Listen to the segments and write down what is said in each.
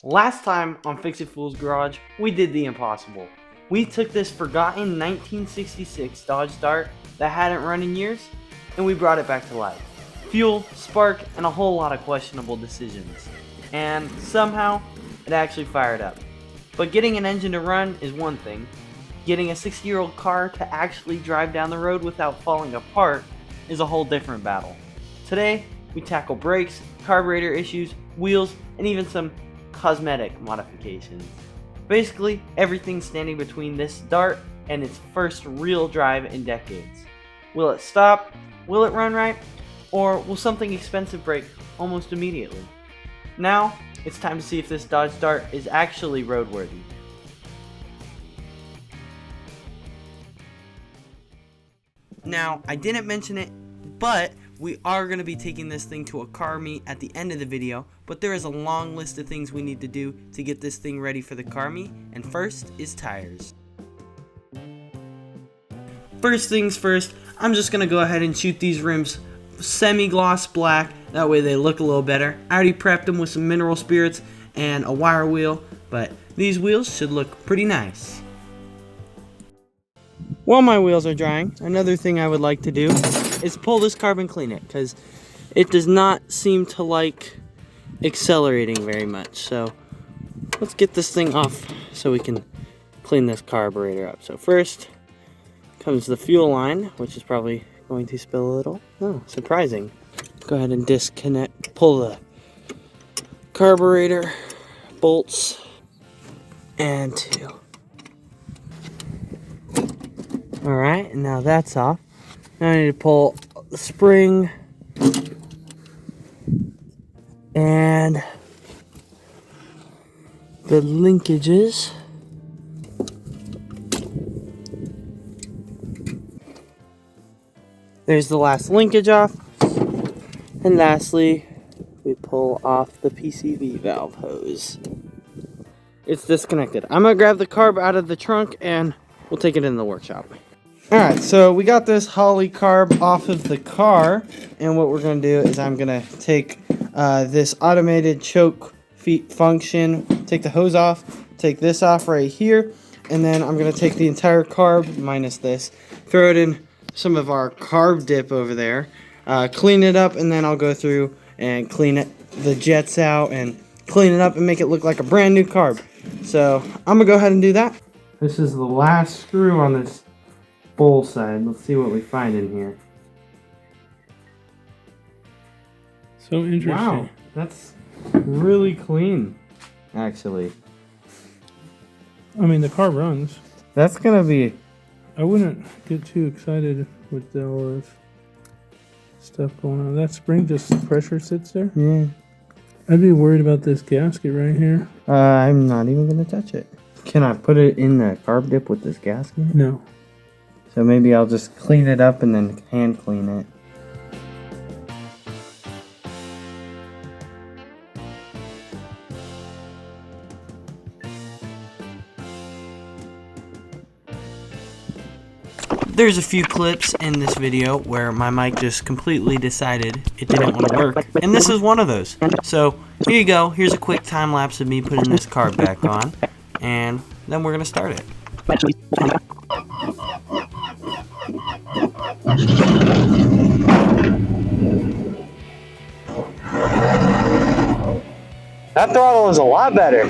Last time on Fix It Fool's Garage, we did the impossible. We took this forgotten 1966 Dodge Dart that hadn't run in years, and we brought it back to life. Fuel, spark, and a whole lot of questionable decisions. And somehow, it actually fired up. But getting an engine to run is one thing. Getting a 60-year-old car to actually drive down the road without falling apart is a whole different battle. Today, we tackle brakes, carburetor issues, wheels, and even some cosmetic modifications. Basically, everything standing between this Dart and its first real drive in decades. Will it stop? Will it run right? Or will something expensive break almost immediately? Now, it's time to see if this Dodge Dart is actually roadworthy. Now, I didn't mention it, but we are going to be taking this thing to a car meet at the end of the video, but there is a long list of things we need to do to get this thing ready for the car meet, and first is tires. First things first, I'm just going to go ahead and shoot these rims semi-gloss black, that way they look a little better. I already prepped them with some mineral spirits and a wire wheel, but these wheels should look pretty nice. While my wheels are drying, another thing I would like to do is pull this carb and clean it, because it does not seem to like accelerating very much. So let's get this thing off so we can clean this carburetor up. So first comes the fuel line, which is probably going to spill a little. Oh, surprising. Go ahead and pull the carburetor bolts and two. Alright, and now that's off. Now I need to pull the spring and the linkages. There's the last linkage off. And lastly, we pull off the PCV valve hose. It's disconnected. I'm going to grab the carb out of the trunk and we'll take it in the workshop. Alright, so we got this Holley carb off of the car, and what we're going to do is I'm going to take this automated choke feet function, take the hose off, take this off right here, and then I'm going to take the entire carb, minus this, throw it in some of our carb dip over there, clean it up, and then I'll go through and clean the jets out and clean it up and make it look like a brand new carb. So I'm going to go ahead and do that. This is the last screw on this bowl side. Let's see what we find in here. So interesting. Wow, that's really clean, actually. I mean, the car runs. That's gonna be... I wouldn't get too excited with all this stuff going on. That spring just pressure sits there? Yeah. I'd be worried about this gasket right here. I'm not even gonna touch it. Can I put it in the carb dip with this gasket? No. So maybe I'll just clean it up and then hand clean it. There's a few clips in this video where my mic just completely decided it didn't want to work, and this is one of those. So here you go. Here's a quick time lapse of me putting this carb back on, and then we're gonna start it. That throttle is a lot better.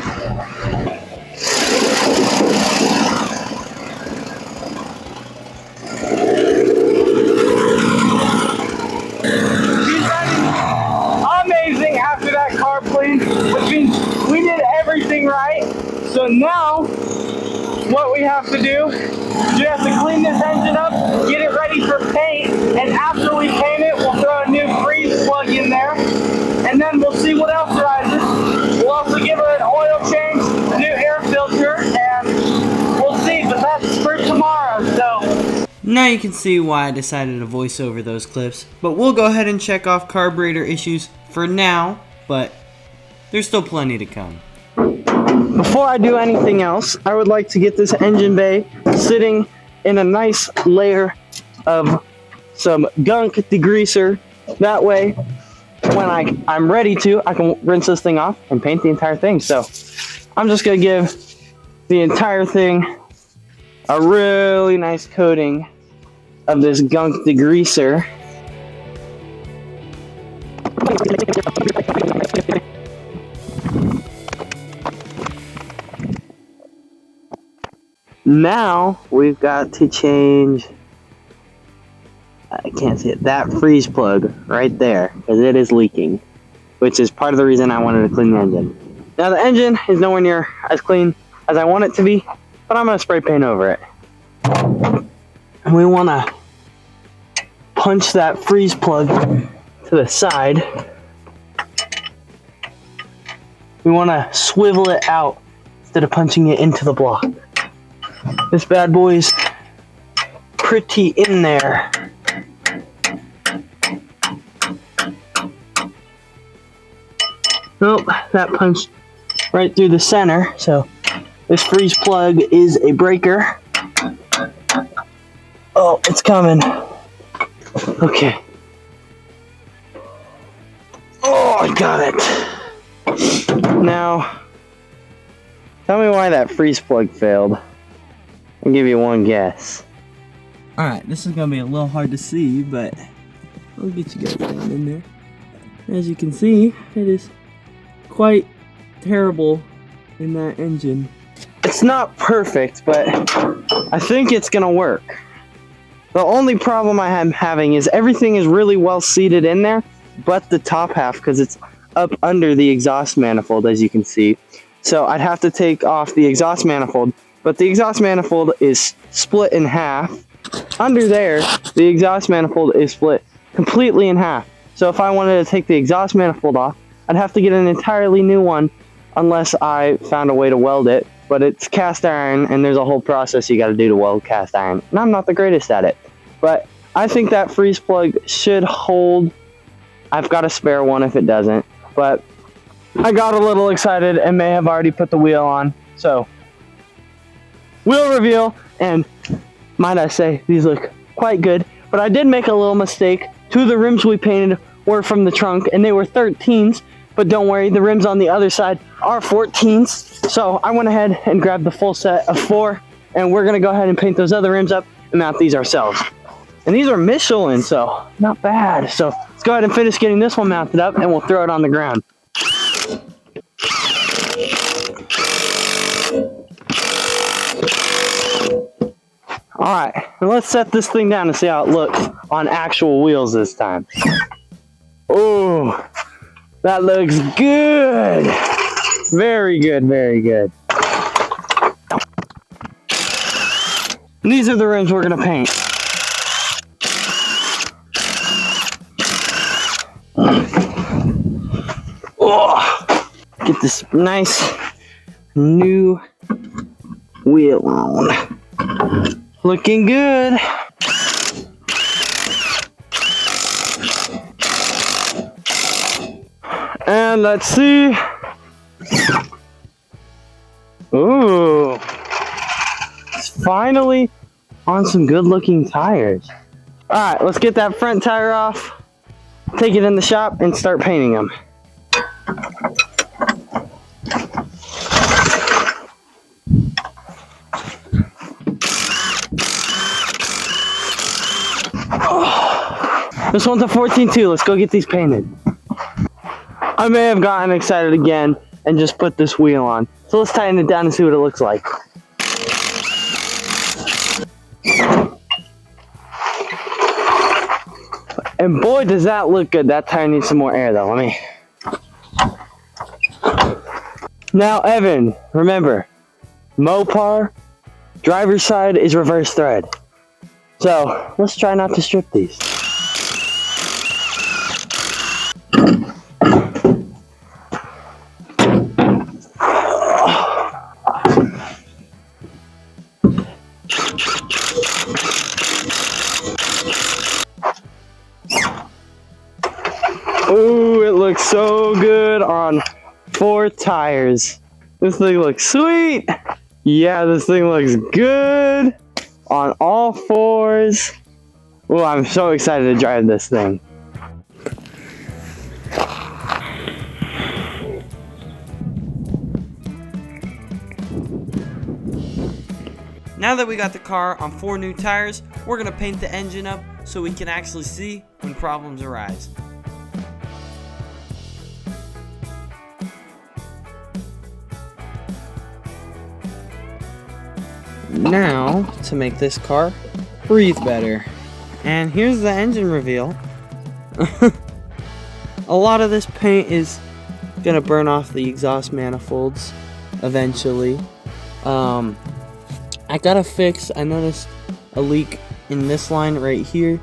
Amazing after that carb clean, which means we did everything right. So now what we have to do is we have to clean this engine up, get it ready for paint, and after we paint it, we'll throw a new freeze plug in there, and then we'll see what else rises. We'll also give it an oil change, a new air filter, and we'll see, but that's for tomorrow. So now you can see why I decided to voice over those clips, but we'll go ahead and check off carburetor issues for now, but there's still plenty to come. Before I do anything else, I would like to get this engine bay sitting in a nice layer of some gunk degreaser. That way, when I'm ready to, I can rinse this thing off and paint the entire thing. So I'm just gonna give the entire thing a really nice coating of this gunk degreaser. Now we've got to change, I can't see it, that freeze plug right there, because it is leaking, which is part of the reason I wanted to clean the engine. Now the engine is nowhere near as clean as I want it to be, but I'm going to spray paint over it. And we want to punch that freeze plug to the side. We want to swivel it out instead of punching it into the block. This bad boy's pretty in there. Nope, that punched right through the center. So this freeze plug is a breaker. Oh, it's coming. Okay. Oh, I got it. Now, tell me why that freeze plug failed. I'll give you one guess. Alright, this is going to be a little hard to see, but I'll get you guys down in there. As you can see, it is quite terrible in that engine. It's not perfect, but I think it's going to work. The only problem I am having is everything is really well seated in there, but the top half, because it's up under the exhaust manifold, as you can see. So I'd have to take off the exhaust manifold, but the exhaust manifold is split in half. Under there, the exhaust manifold is split completely in half. So if I wanted to take the exhaust manifold off, I'd have to get an entirely new one unless I found a way to weld it. But it's cast iron, and there's a whole process you got to do to weld cast iron. And I'm not the greatest at it. But I think that freeze plug should hold. I've got a spare one if it doesn't. But I got a little excited and may have already put the wheel on. So, wheel reveal, and might I say, these look quite good. But I did make a little mistake. Two of the rims we painted were from the trunk, and they were 13s. But don't worry, the rims on the other side are 14s. So I went ahead and grabbed the full set of 4, and we're gonna go ahead and paint those other rims up and mount these ourselves. And these are Michelin, so not bad. So let's go ahead and finish getting this one mounted up, and we'll throw it on the ground. Alright, let's set this thing down and see how it looks on actual wheels this time. Oh, that looks good. Very good, very good. And these are the rims we're gonna paint. Oh, get this nice new wheel on. Looking good. And let's see. Ooh. It's finally on some good looking tires. Alright, let's get that front tire off, take it in the shop, and start painting them. This one's a 14.2. Let's go get these painted. I may have gotten excited again and just put this wheel on. So let's tighten it down and see what it looks like. And boy, does that look good. That tire needs some more air though. Let me. Now, Evan, remember, Mopar, driver's side is reverse thread. So let's try not to strip these. Ooh, it looks so good on 4 tires. This thing looks sweet. Yeah, this thing looks good on all 4s. Ooh, I'm so excited to drive this thing. Now that we got the car on 4 new tires, we're going to paint the engine up so we can actually see when problems arise. Now, to make this car breathe better. And here's the engine reveal. A lot of this paint is gonna burn off the exhaust manifolds eventually. I gotta fix, I noticed a leak in this line right here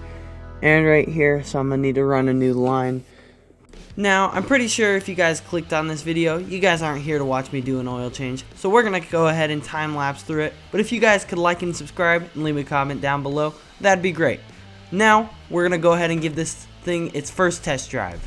and right here, so I'm gonna need to run a new line. Now, I'm pretty sure if you guys clicked on this video, you guys aren't here to watch me do an oil change, so we're gonna go ahead and time lapse through it. But if you guys could like and subscribe and leave a comment down below, that'd be great. Now, we're gonna go ahead and give this thing its first test drive.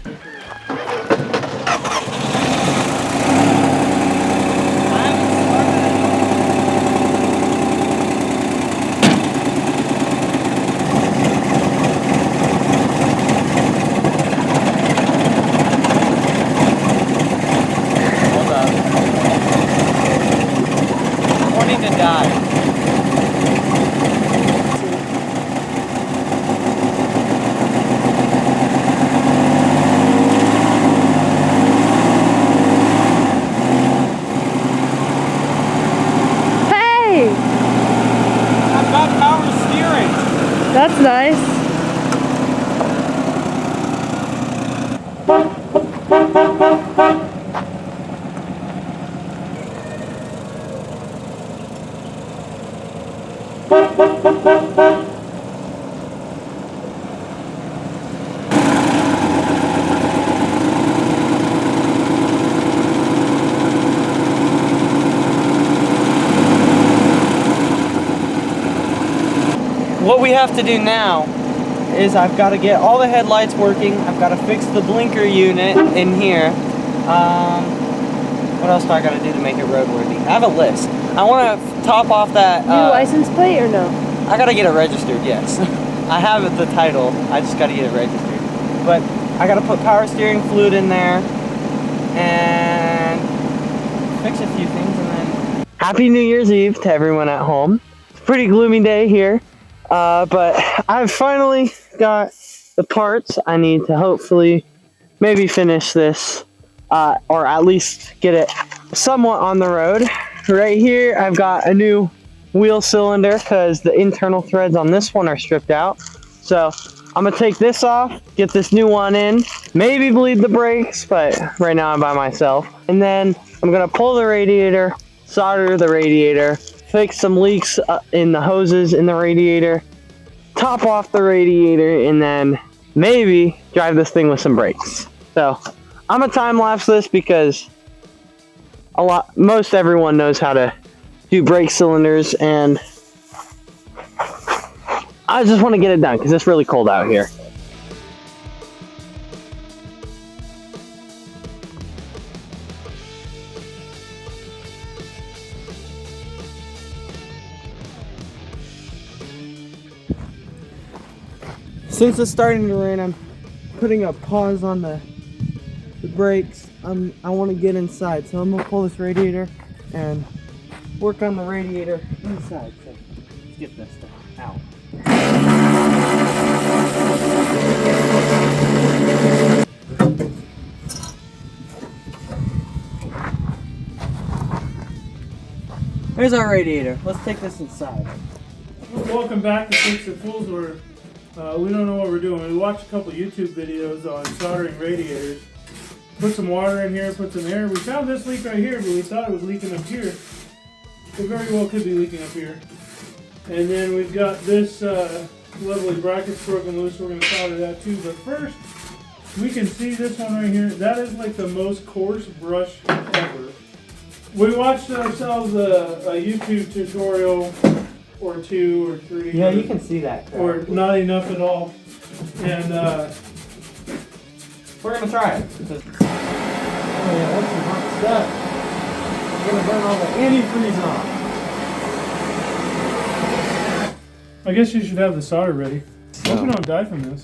That's nice. What we have to do now is I've got to get all the headlights working. I've got to fix the blinker unit in here. What else do I got to do to make it roadworthy? I have a list. I want to top off that. New license plate or no? I got to get it registered, yes. I have the title. I just got to get it registered. But I got to put power steering fluid in there and fix a few things and then... Happy New Year's Eve to everyone at home. It's a pretty gloomy day here. But I've finally got the parts I need to hopefully maybe finish this, or at least get it somewhat on the road. Right here, I've got a new wheel cylinder because the internal threads on this one are stripped out. So I'm gonna take this off, get this new one in, maybe bleed the brakes, but right now I'm by myself. And then I'm gonna pull the radiator, solder the radiator, fix some leaks in the hoses in the radiator, top off the radiator, and then maybe drive this thing with some brakes. So I'm gonna time lapse this because most everyone knows how to do brake cylinders, and I just want to get it done because it's really cold out here. Since it's starting to rain, I'm putting a pause on the brakes. I want to get inside, so I'm gonna pull this radiator and work on the radiator inside. So let's get this stuff out. There's our radiator. Let's take this inside. Welcome back to Fix It Fools, where we don't know what we're doing. We watched a couple YouTube videos on soldering radiators. Put some water in here, put some air. We found this leak right here, but we thought it was leaking up here. It very well could be leaking up here. And then we've got this lovely brackets broken loose. We're going to solder that too. But first, we can see this one right here. That is like the most coarse brush ever. We watched ourselves a YouTube tutorial or 2 or 3. Yeah, you can see that. Or not enough at all. And we're gonna try it. Oh yeah, that's some hot stuff. We're gonna burn all the antifreeze off. I guess you should have the solder ready. Hope we don't die from this.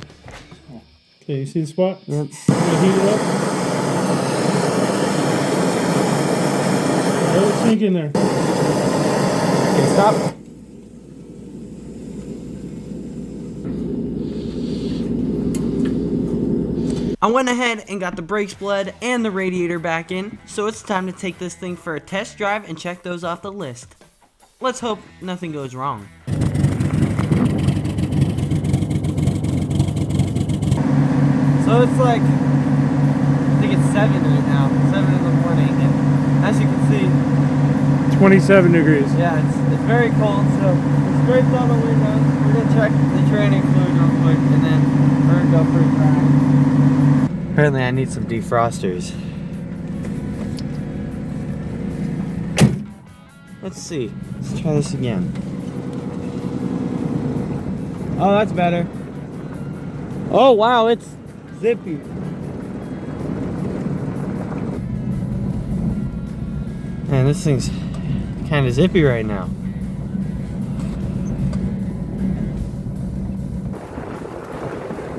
Okay, you see the spot? Yep. Gonna heat it up. Let it sink in there. Okay, stop. I went ahead and got the brakes bled and the radiator back in, so it's time to take this thing for a test drive and check those off the list. Let's hope nothing goes wrong. So it's like, I think it's 7 right now, 7 in the morning, and as you can see, 27 degrees. yeah, it's very cold, so we scraped all the windows. We're gonna check the training fluid real quick, and then we're gonna go for a drive. Apparently I need some defrosters. Let's see. Let's try this again. Oh, that's better. Oh, wow, it's zippy. Man, this thing's kind of zippy right now.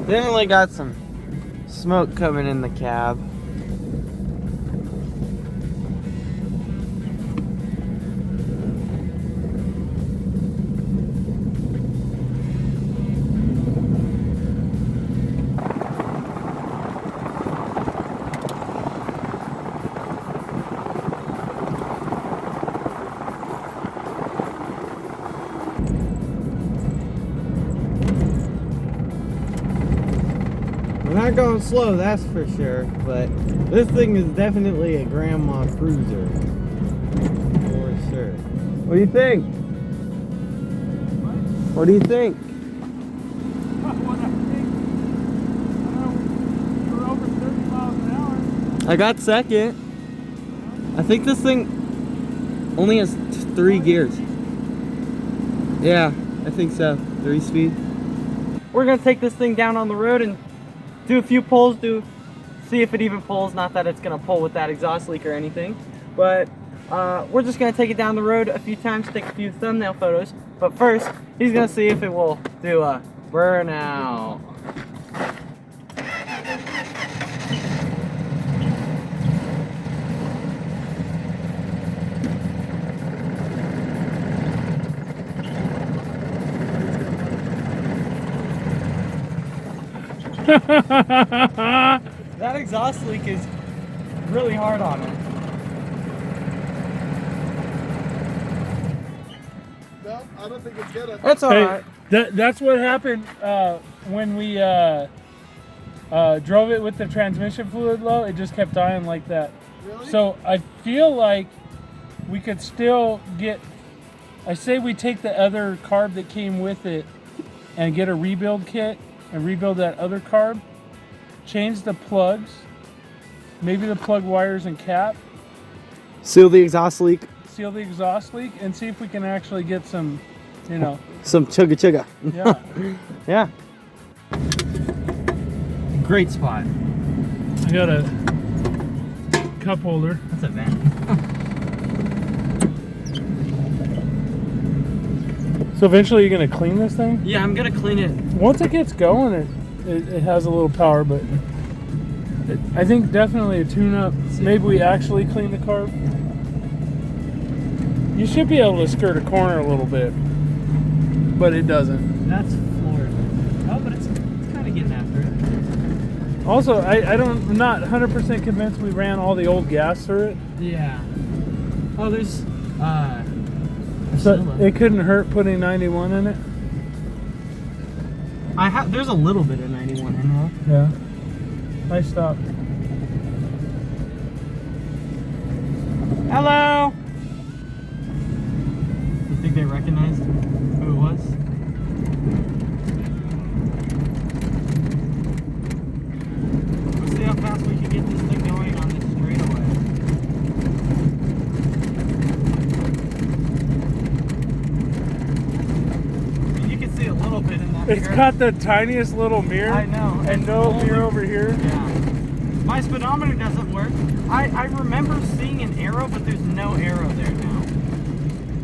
Definitely got some smoke coming in the cab. We're not going slow, that's for sure, but this thing is definitely a grandma cruiser. For sure. What do you think? What do you think? You were over 30 miles an hour. I got second. I think this thing only has 3 gears. Yeah, I think so. 3 speed. We're gonna take this thing down on the road and do a few pulls, see if it even pulls. Not that it's gonna pull with that exhaust leak or anything, but we're just gonna take it down the road a few times, take a few thumbnail photos. But first, he's gonna see if it will do a burnout. That exhaust leak is really hard on it. No, I don't think it's gonna. It's alright. That's what happened when we drove it with the transmission fluid low. It just kept dying like that. Really? So I feel like we could still get. I say we take the other carb that came with it and get a rebuild kit and rebuild that other carb. Change the plugs, maybe the plug wires and cap. Seal the exhaust leak. Seal the exhaust leak and see if we can actually get some, you know. Some chugga chugga. Yeah. Yeah. Great spot. I got a cup holder. That's a vent. So eventually you're gonna clean this thing? Yeah, I'm gonna clean it. Once it gets going, it has a little power, but I think definitely a tune-up. Maybe we actually clean the carb. You should be able to skirt a corner a little bit, but it doesn't. That's Florida. Oh, but it's kind of getting after it. Also, I'm not 100% convinced we ran all the old gas through it. Yeah. Oh, there's So it couldn't hurt putting 91 in it. There's a little bit of 91 in there. Yeah. Nice stop. Hello. You think they recognized who it was? Let's see how fast we can get this thing going on this straightaway. You can see a little bit in that It's mirror. got the tiniest little mirror. I know. And no mirror over here. Yeah. My speedometer doesn't work. I remember seeing an arrow, but there's no arrow there now.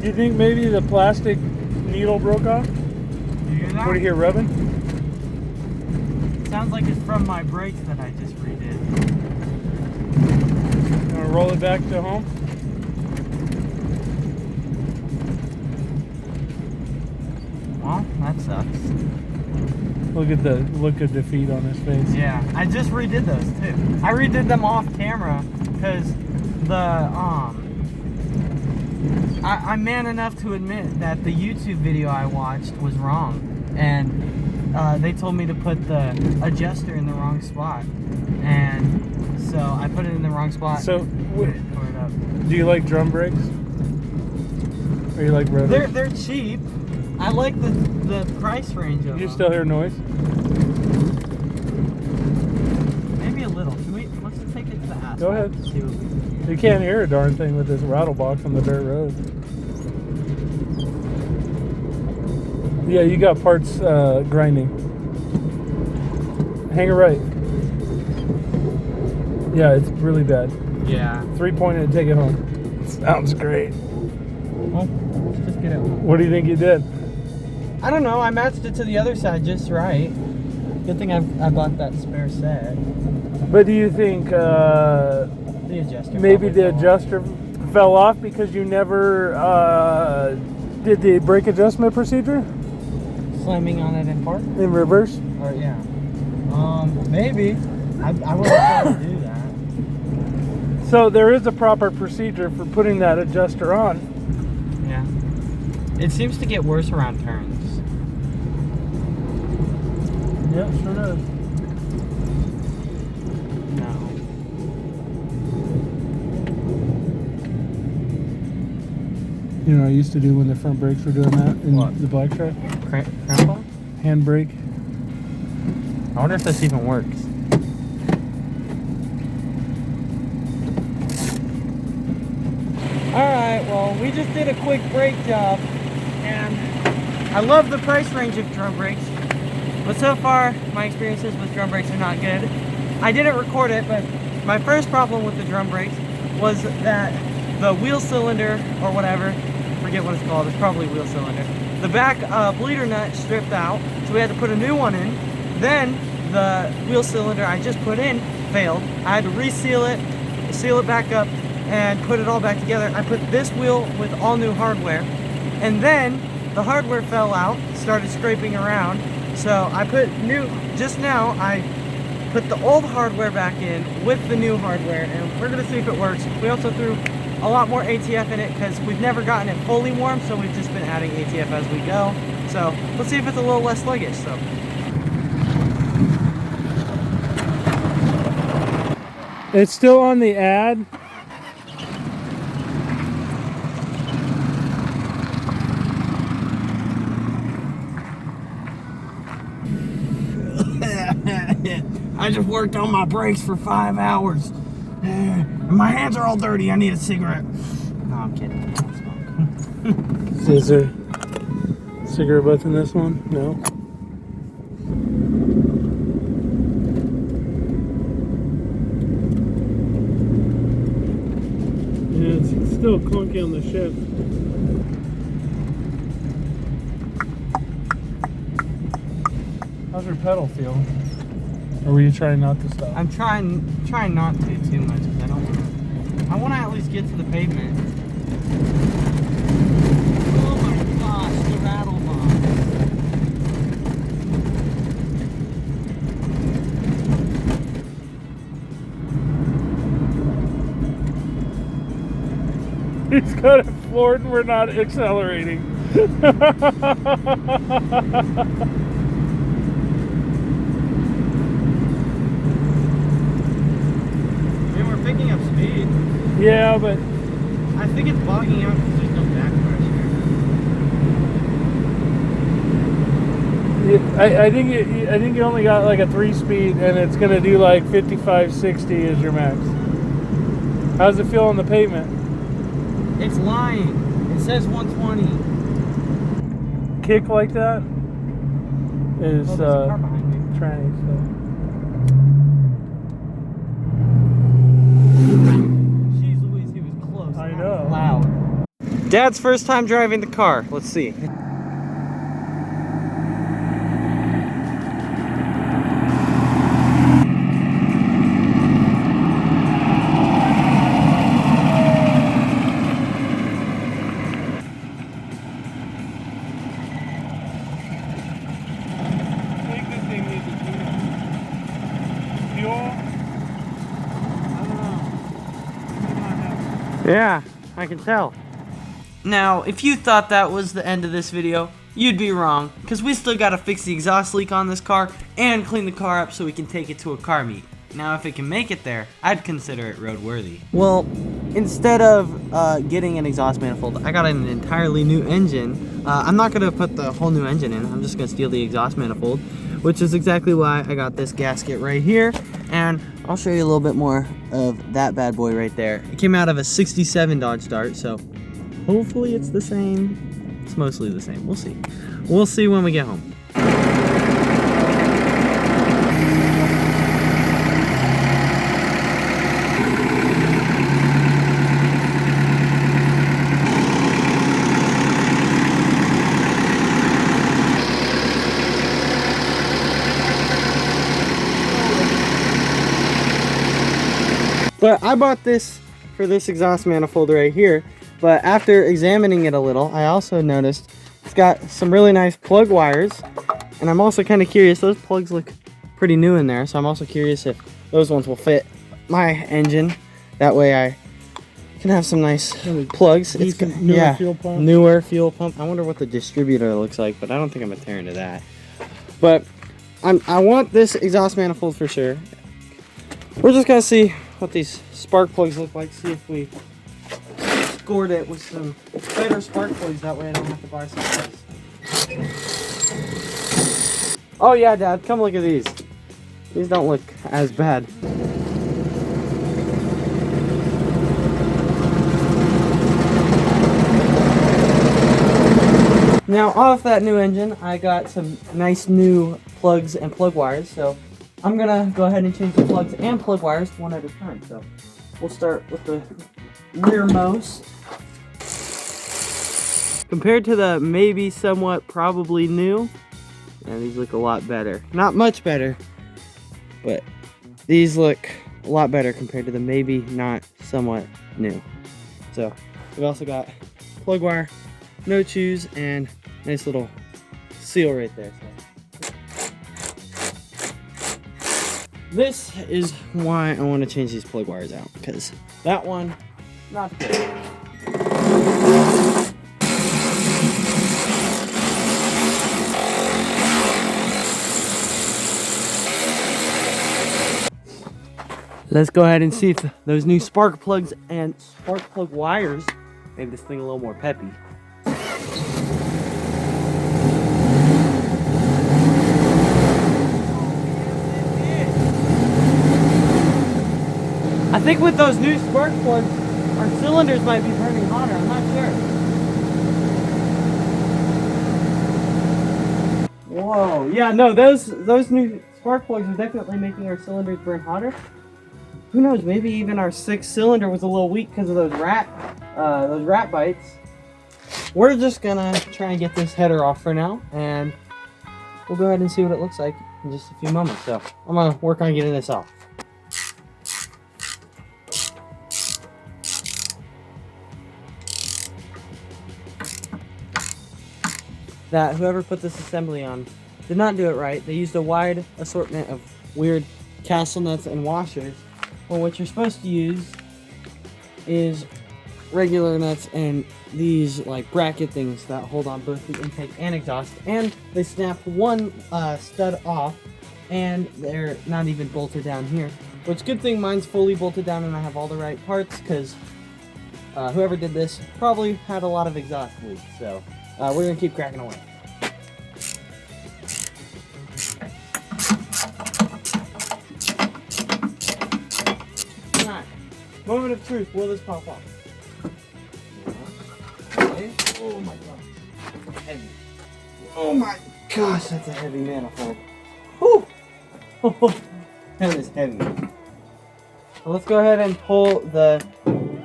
You think maybe the plastic needle broke off? You hear that? What do you hear, rubbing? Sounds like it's from my brakes that I just redid. You want to roll it back to home? Well, that sucks. Look at the look of defeat on his face. Yeah, I just redid those too. I redid them off camera because I'm man enough to admit that the YouTube video I watched was wrong, and they told me to put the adjuster in the wrong spot, and so I put it in the wrong spot. So, tore it up. Do you like drum brakes? Or you like rotors? They're cheap. I like the price range of them. You still hear noise? Maybe a little. Let's just take it to the asphalt. Go ahead. See what we can You can't hear a darn thing with this rattle box on the dirt road. Yeah, you got parts grinding. Hang it right. Yeah, it's really bad. Yeah. 3-point it and take it home. Sounds great. Well, let's just get it. What do you think you did? I don't know. I matched it to the other side just right. Good thing I bought that spare set. But do you think The adjuster. maybe probably the fell off. adjuster fell off because you never did the brake adjustment procedure Slamming on it in park? in reverse? Or yeah. Maybe. I wouldn't try to do that. So there is a proper procedure for putting that adjuster on. Yeah. It seems to get worse around turns. Yeah, sure does. No. You know what I used to do when the front brakes were doing that in What? the black truck? Cramp? Hand brake. I wonder if this even works. Alright, well, we just did a quick brake job, and I love the price range of drum brakes, but so far, my experiences with drum brakes are not good. I didn't record it, but my first problem with the drum brakes was that the wheel cylinder, or whatever, forget what it's called, it's probably wheel cylinder, the back bleeder nut stripped out, so we had to put a new one in. Then the wheel cylinder I just put in failed. I had to reseal it, seal it back up, and put it all back together. I put this wheel with all new hardware, and then the hardware fell out, started scraping around, so I put just now I put the old hardware back in with the new hardware, and we're gonna see if it works. We also threw a lot more ATF in it because we've never gotten it fully warm, so we've just been adding ATF as we go. So let's see if it's a little less sluggish. So It's still on the ad. I just worked on my brakes for 5 hours. My hands are all dirty. I need a cigarette. No, I'm kidding. I don't smoke. Is there cigarette butts in this one? No. Yeah, it's still clunky on the shift. How's your pedal feel? Or were you trying not to stop? I'm trying not to too much because I want to at least get to the pavement. Oh my gosh, the rattle bomb. He's got it floored and we're not accelerating. Picking up speed. Yeah, but I think it's bogging out because there's no back pressure. I think you only got like a 3-speed, and it's gonna do like 55, 60 is your max. How's it feel on the pavement? It's lying. It says 120. Kick like that is Oh, there's a car behind me. tranny. Jeez Louise, he was close. I That know. was loud. Dad's first time driving the car. Let's see. Take the Yeah, I can tell. Now, if you thought that was the end of this video, you'd be wrong, because we still gotta fix the exhaust leak on this car and clean the car up so we can take it to a car meet. Now, if it can make it there, I'd consider it roadworthy. Well, instead of getting an exhaust manifold, I got an entirely new engine. I'm not gonna put the whole new engine in, I'm just gonna steal the exhaust manifold, which is exactly why I got this gasket right here. And I'll show you a little bit more of that bad boy right there. It came out of a 67 Dodge Dart, so hopefully it's the same. It's mostly the same, we'll see. We'll see when we get home. But I bought this for this exhaust manifold right here, but after examining it a little, I also noticed it's got some really nice plug wires, and I'm also kind of curious, those plugs look pretty new in there, so I'm also curious if those ones will fit my engine. That way I can have some nice plugs. It's newer fuel pump. Newer fuel pump. I wonder what the distributor looks like, but I don't think I'm gonna tear into that. But I want this exhaust manifold for sure. We're just gonna see what these spark plugs look like, see if we scored it with some better spark plugs, that way I don't have to buy some else. Oh yeah, Dad, come look at these. These don't look as bad. Now off that new engine, I got some nice new plugs and plug wires, so I'm gonna go ahead and change the plugs and plug wires one at a time. So we'll start with the rearmost. Compared to the maybe somewhat probably new, yeah, these look a lot better. Not much better, but these look a lot better compared to the maybe not somewhat new. So we've also got plug wire, no chews, and nice little seal right there. So this is why I want to change these plug wires out, because that one, not good. Let's go ahead and see if those new spark plugs and spark plug wires made this thing a little more peppy. I think with those new spark plugs, our cylinders might be burning hotter. I'm not sure. Whoa, yeah, no, those new spark plugs are definitely making our cylinders burn hotter. Who knows? Maybe even our 6-cylinder was a little weak because of those rat bites. We're just gonna try and get this header off for now, and we'll go ahead and see what it looks like in just a few moments. So I'm gonna work on getting this off. That whoever put this assembly on did not do it right. They used a wide assortment of weird castle nuts and washers. Well, what you're supposed to use is regular nuts and these like bracket things that hold on both the intake and exhaust, and they snap one stud off and they're not even bolted down here, which good thing mine's fully bolted down and I have all the right parts, because whoever did this probably had a lot of exhaust leaks. So we're gonna keep cracking away. Moment of truth, will this pop off? Okay. Oh my god. Heavy. Oh my gosh, that's a heavy manifold. Whew. That is heavy. So let's go ahead and pull the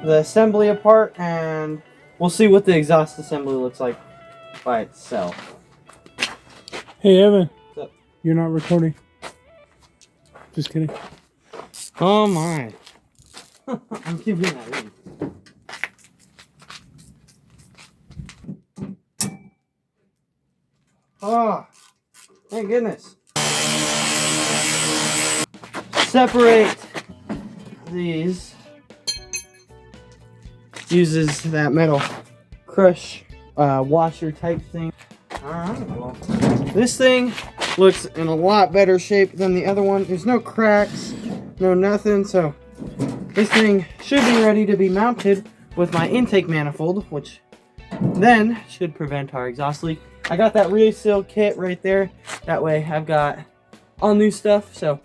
assembly apart, and we'll see what the exhaust assembly looks like by itself. Hey Evan, What's up? You're not recording. Just kidding. Oh my. I'm keeping that in. Oh, thank goodness. Separate these. uses that metal crush washer type thing. Alright, well, this thing looks in a lot better shape than the other one. There's no cracks, no nothing, so this thing should be ready to be mounted with my intake manifold, which then should prevent our exhaust leak. I got that reseal kit right there. That way I've got all new stuff, so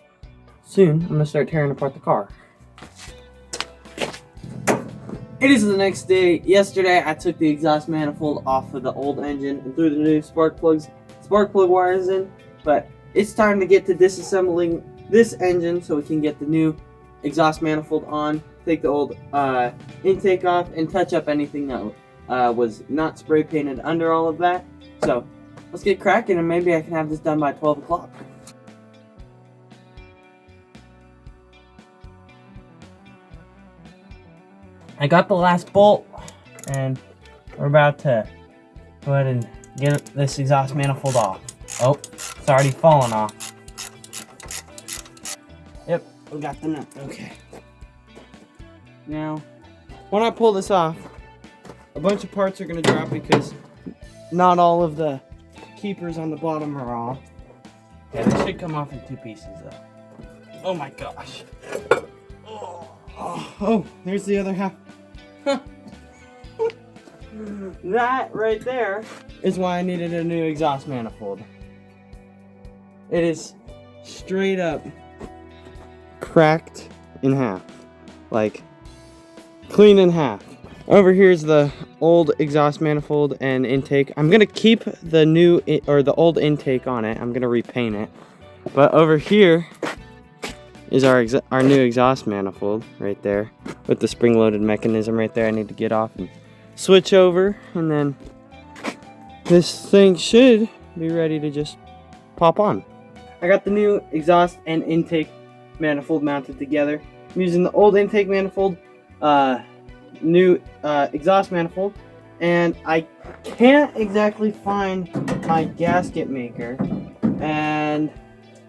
soon I'm gonna start tearing apart the car. It is the next day. Yesterday I took the exhaust manifold off of the old engine and threw the new spark plug wires in, but it's time to get to disassembling this engine so we can get the new exhaust manifold on, take the old intake off, and touch up anything that was not spray painted under all of that. So let's get cracking, and maybe I can have this done by 12 o'clock. I got the last bolt, and we're about to go ahead and get this exhaust manifold off. Oh, it's already falling off. Yep, we got the nut. Okay. Now, when I pull this off, a bunch of parts are going to drop because not all of the keepers on the bottom are off. Yeah, they should come off in 2 pieces though. Oh my gosh. Oh, there's the other half. That right there is why I needed a new exhaust manifold. It is straight up cracked in half. Like, clean in half. Over here is the old exhaust manifold and intake. I'm gonna keep the new or the old intake on it. I'm gonna repaint it. But over here is our new exhaust manifold right there with the spring-loaded mechanism right there. I need to get off and switch over, and then this thing should be ready to just pop on. I got the new exhaust and intake manifold mounted together. I'm using the old intake manifold, new exhaust manifold, and I can't exactly find my gasket maker, and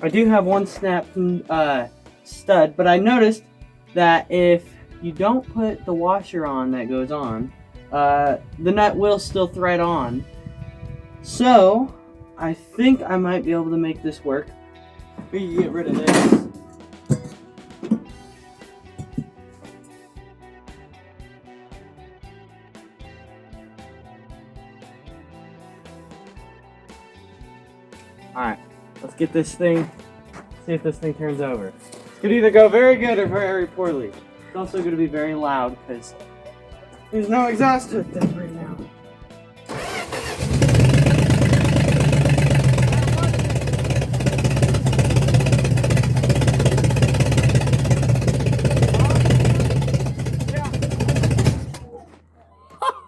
I do have one snap stud, but I noticed that if you don't put the washer on that goes on, the nut will still thread on. So I think I might be able to make this work. We can get rid of this. Alright, let's get this thing, see if this thing turns over. It could either go very good or very poorly. It's also going to be very loud because there's no exhaust hooked up right now.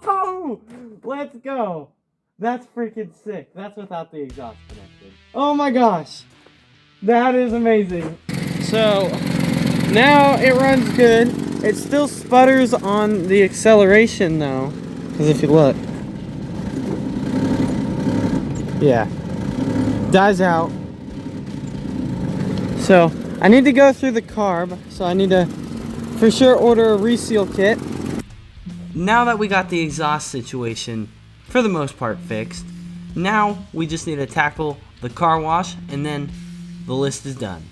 Oh, let's go. That's freaking sick. That's without the exhaust connected. Oh my gosh. That is amazing. So now it runs good. It still sputters on the acceleration though. Because if you look. Yeah. Dies out. So I need to go through the carb. So I need to for sure order a reseal kit. Now that we got the exhaust situation for the most part fixed, now we just need to tackle the car wash, and then the list is done.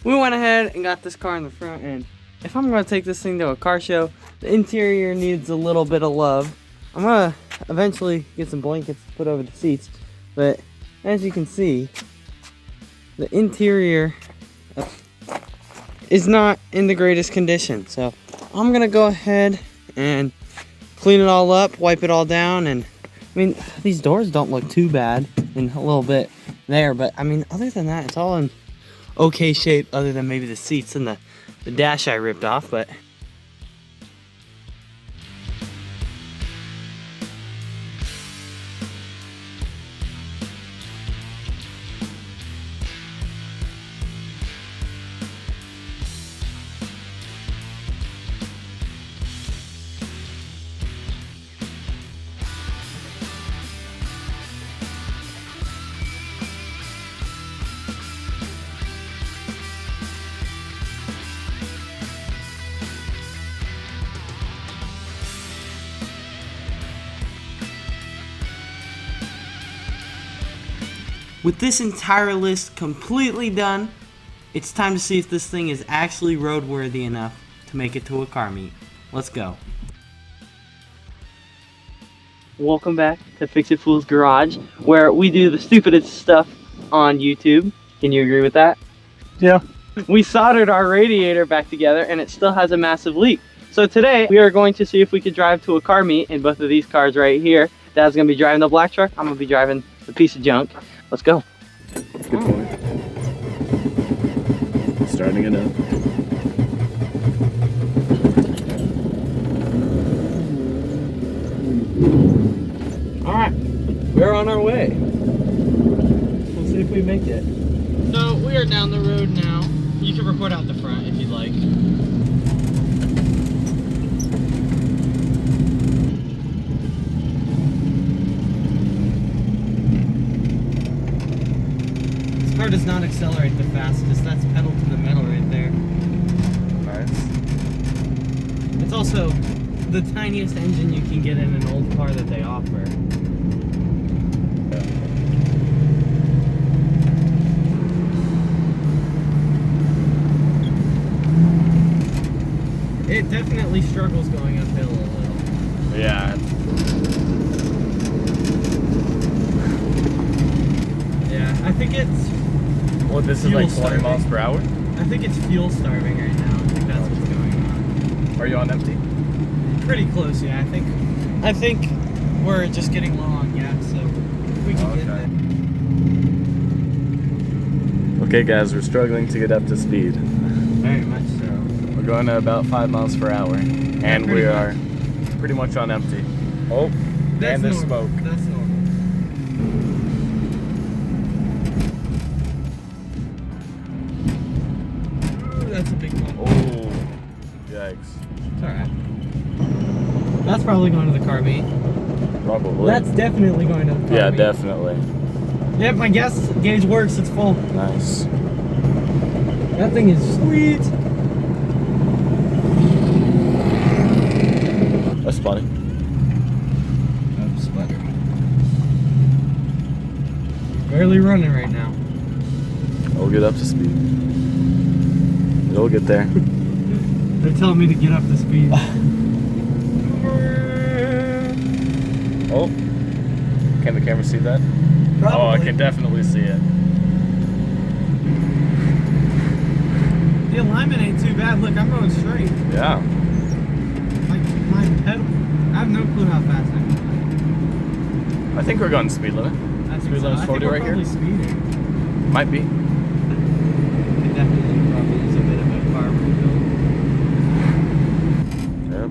We went ahead and got this car in the front, and if I'm going to take this thing to a car show, the interior needs a little bit of love. I'm going to eventually get some blankets to put over the seats, but as you can see, the interior is not in the greatest condition. So I'm going to go ahead and clean it all up, wipe it all down, and I mean, these doors don't look too bad and a little bit there, but I mean, other than that, it's all in okay shape, other than maybe the seats and the dash I ripped off, but With this entire list completely done, it's time to see if this thing is actually roadworthy enough to make it to a car meet. Let's go. Welcome back to Fix It Fool's Garage, where we do the stupidest stuff on YouTube. Can you agree with that? Yeah. We soldered our radiator back together and it still has a massive leak. So today we are going to see if we could drive to a car meet in both of these cars right here. Dad's gonna be driving the black truck, I'm gonna be driving the piece of junk. Let's go. Good point. Starting it up. Alright, we're on our way. We'll see if we make it. So we are down the road now. You can record out the front if you'd like. This car does not accelerate the fastest. That's pedal to the metal right there. Nice. It's also the tiniest engine you can get in an old car that they offer. It definitely struggles going uphill a little. Yeah. Yeah, I think it's... Well, this is fuel like 20 starving. miles per hour? I think it's fuel starving right now. I think that's what's going on. Are you on empty? Pretty close, yeah. I think we're just getting low on gas, so we can get there. Okay guys, we're struggling to get up to speed. Very much so. We're going at about 5 miles per hour. And we are pretty much on empty. Oh, That's and there's normal. smoke. That's normal. Ooh, that's a big one. Oh, yikes. It's alright. That's probably going to the car meet. Probably. That's definitely going to the car Yeah, meet. definitely. Yep, my gas gauge works. It's full. Nice. That thing is sweet. That's funny. I'm sputtering. Barely running right now. We'll get up to speed. It'll get there. They're telling me to get up to speed. Oh, can the camera see that? Probably. Oh, I can definitely see it. The alignment ain't too bad. Look, I'm going straight. Yeah. Like my pedal. I have no clue how fast I'm going. I think we're going speed limit. That's Speed limit's 40 right here? Speeding. Might be. It definitely probably is a bit of a car rebuild. Yep.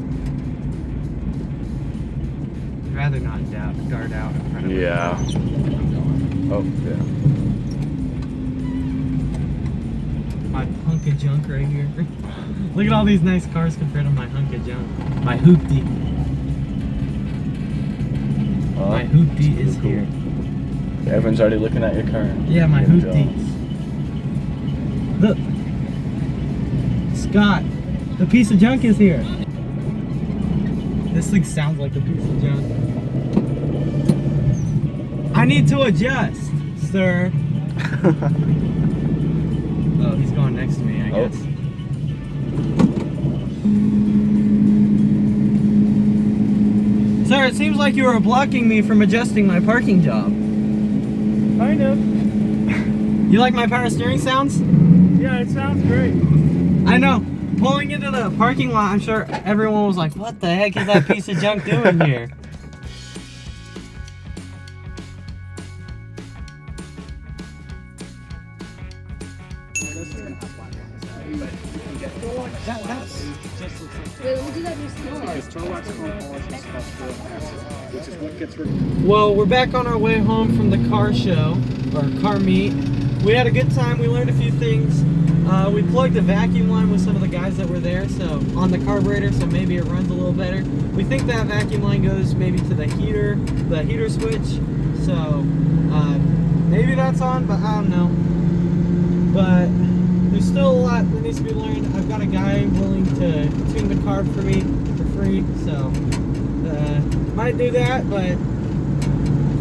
I'd rather not dart out in front of Yeah. I'm going. Oh, yeah. My hunk of junk right here. Look at all these nice cars compared to my hunk of junk. My hoopty. Well, My hoopty it's is cool. here. Everyone's already looking at your car. Yeah, my Getting hoopty. jealous. Look. Scott, the piece of junk is here. This thing sounds like a piece of junk. I need to adjust, sir. Oh, he's going next to me, I Oh. guess. Sir, it seems like you are blocking me from adjusting my parking job. Kind of. You like my power steering sounds? Yeah, it sounds great. I know. Pulling into the parking lot, I'm sure everyone was like, what the heck is that piece of junk doing here? Wait, let me do that yourself. Well, we're back on our way home from the car show, or car meet. We had a good time, we learned a few things. We plugged a vacuum line with some of the guys that were there, so on the carburetor, so maybe it runs a little better. We think that vacuum line goes maybe to the heater switch, so maybe that's on, but I don't know. But there's still a lot that needs to be learned. I've got a guy willing to tune the car for me for free, so might do that, but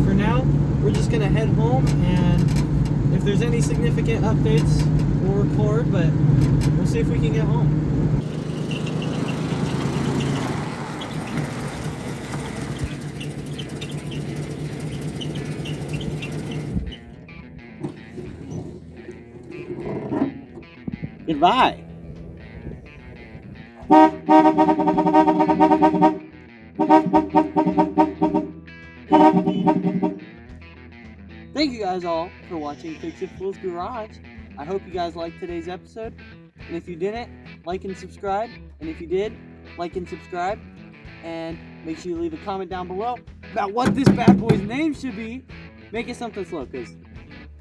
for now, we're just gonna head home, and if there's any significant updates, we'll record, but we'll see if we can get home. Goodbye. Thank you guys all for watching Fix It Fool's Garage. I hope you guys liked today's episode. And if you didn't, like and subscribe. And if you did, like and subscribe. And make sure you leave a comment down below about what this bad boy's name should be. Make it something slow, because it's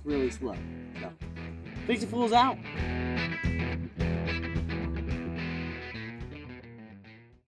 really slow. So, Fix It Fool's out.